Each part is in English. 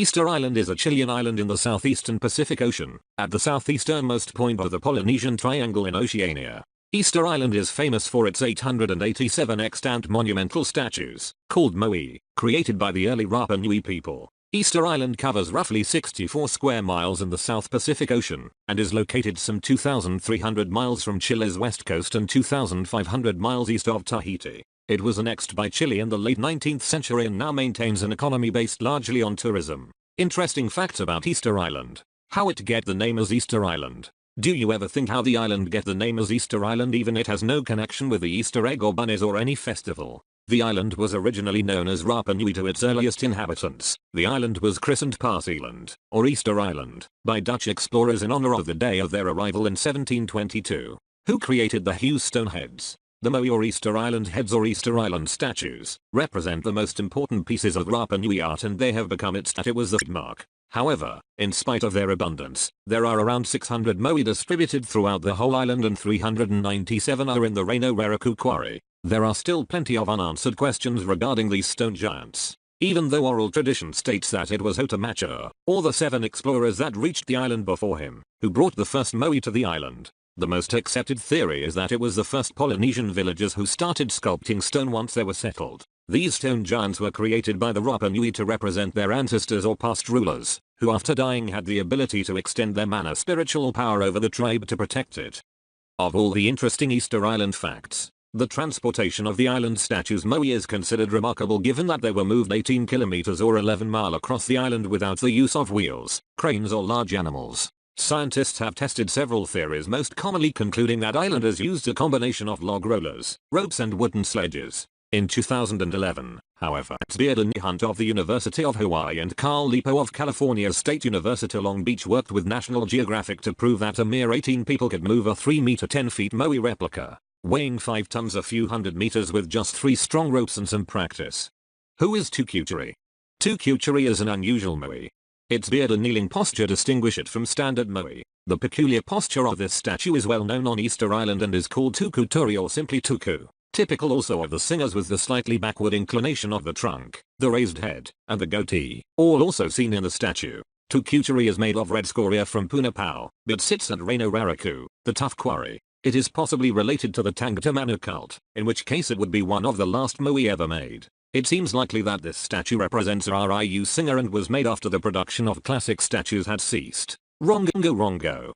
Easter Island is a Chilean island in the southeastern Pacific Ocean, at the southeasternmost point of the Polynesian Triangle in Oceania. Easter Island is famous for its 887 extant monumental statues, called moai, created by the early Rapa Nui people. Easter Island covers roughly 64 square miles in the South Pacific Ocean, and is located some 2,300 miles from Chile's west coast and 2,500 miles east of Tahiti. It was annexed by Chile in the late 19th century and now maintains an economy based largely on tourism. Interesting facts about Easter Island. How it get the name as Easter Island. Do you ever think how the island get the name as Easter Island even it has no connection with the Easter egg or bunnies or any festival? The island was originally known as Rapa Nui to its earliest inhabitants. The island was christened Paaseiland, or Easter Island, by Dutch explorers in honor of the day of their arrival in 1722. Who created the Hugh stone heads? The moai or Easter Island heads or Easter Island statues represent the most important pieces of Rapa Nui art and they have become its that it was the trademark. However, in spite of their abundance, there are around 600 moai distributed throughout the whole island and 397 are in the Rongorongo quarry. There are still plenty of unanswered questions regarding these stone giants. Even though oral tradition states that it was Oceania, or the 7 explorers that reached the island before him, who brought the first moai to the island. The most accepted theory is that it was the first Polynesian villagers who started sculpting stone once they were settled. These stone giants were created by the Rapa Nui to represent their ancestors or past rulers, who after dying had the ability to extend their mana spiritual power over the tribe to protect it. Of all the interesting Easter Island facts, the transportation of the island statues moai is considered remarkable given that they were moved 18 kilometers or 11 miles across the island without the use of wheels, cranes or large animals. Scientists have tested several theories, most commonly concluding that islanders used a combination of log rollers, ropes and wooden sledges. In 2011, however, Beard Hunt of the University of Hawaii and Carl Lipo of California State University Long Beach worked with National Geographic to prove that a mere 18 people could move a 3-meter 10 feet moai replica, weighing 5 tons a few hundred meters with just 3 strong ropes and some practice. Who is Tukuturi? Tukuturi is an unusual moai. Its beard and kneeling posture distinguish it from standard moai. The peculiar posture of this statue is well known on Easter Island and is called Tukuturi or simply Tuku. Typical also of the singers with the slightly backward inclination of the trunk, the raised head, and the goatee, all also seen in the statue. Tukuturi is made of red scoria from Punapau, but sits at Rongorongo, the tough quarry. It is possibly related to the Tangata Manu cult, in which case it would be one of the last moai ever made. It seems likely that this statue represents a Ryu singer and was made after the production of classic statues had ceased. Rongorongo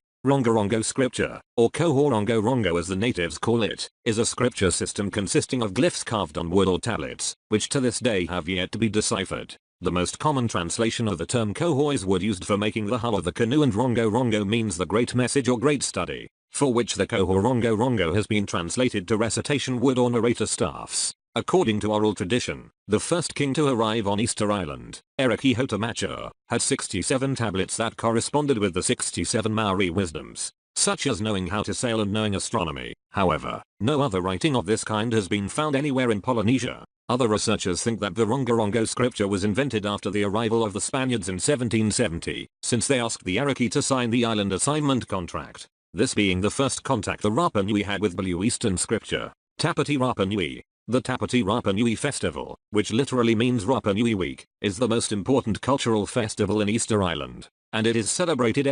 scripture, or rongorongo as the natives call it, is a scripture system consisting of glyphs carved on wood or tablets, which to this day have yet to be deciphered. The most common translation of the term koho is wood used for making the hull of the canoe and rongorongo means the great message or great study, for which the rongorongo has been translated to recitation wood or narrator staffs. According to oral tradition, the first king to arrive on Easter Island, Eriki Hotemacho, had 67 tablets that corresponded with the 67 Maori wisdoms, such as knowing how to sail and knowing astronomy. However, no other writing of this kind has been found anywhere in Polynesia. Other researchers think that the Rongorongo scripture was invented after the arrival of the Spaniards in 1770, since they asked the Eriki to sign the island assignment contract, this being the first contact the Rapa Nui had with Blue Eastern scripture. Tappety Rapa Nui. The Tappety Rapa Nui festival, which literally means Rapa Nui week, is the most important cultural festival in Easter Island, and it is celebrated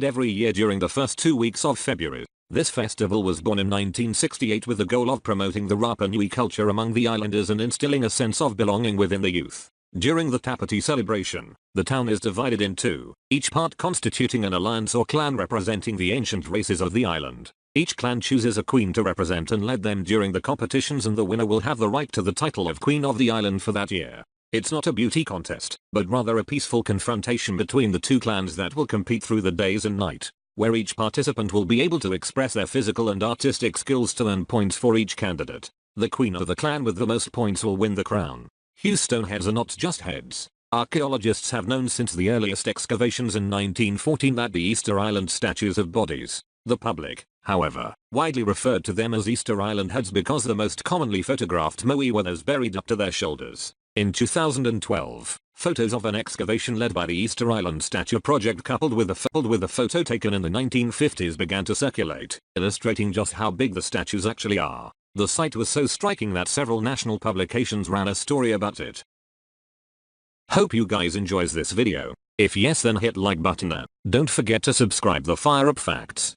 every year during the first 2 weeks of February. This festival was born in 1968 with the goal of promoting the Rapa Nui culture among the islanders and instilling a sense of belonging within the youth. During the Tappety celebration, the town is divided in 2, each part constituting an alliance or clan representing the ancient races of the island. Each clan chooses a queen to represent and lead them during the competitions and the winner will have the right to the title of Queen of the Island for that year. It's not a beauty contest, but rather a peaceful confrontation between the 2 clans that will compete through the days and night, where each participant will be able to express their physical and artistic skills to earn points for each candidate. The queen of the clan with the most points will win the crown. Hugh stone heads are not just heads. Archaeologists have known since the earliest excavations in 1914 that the Easter Island statues have bodies. The public, however, widely referred to them as Easter Island heads because the most commonly photographed moai were those buried up to their shoulders. In 2012, photos of an excavation led by the Easter Island Statue Project coupled with a photo taken in the 1950s began to circulate, illustrating just how big the statues actually are. The sight was so striking that several national publications ran a story about it. Hope you guys enjoys this video. If yes, then hit like button there. Don't forget to subscribe the Fireup facts.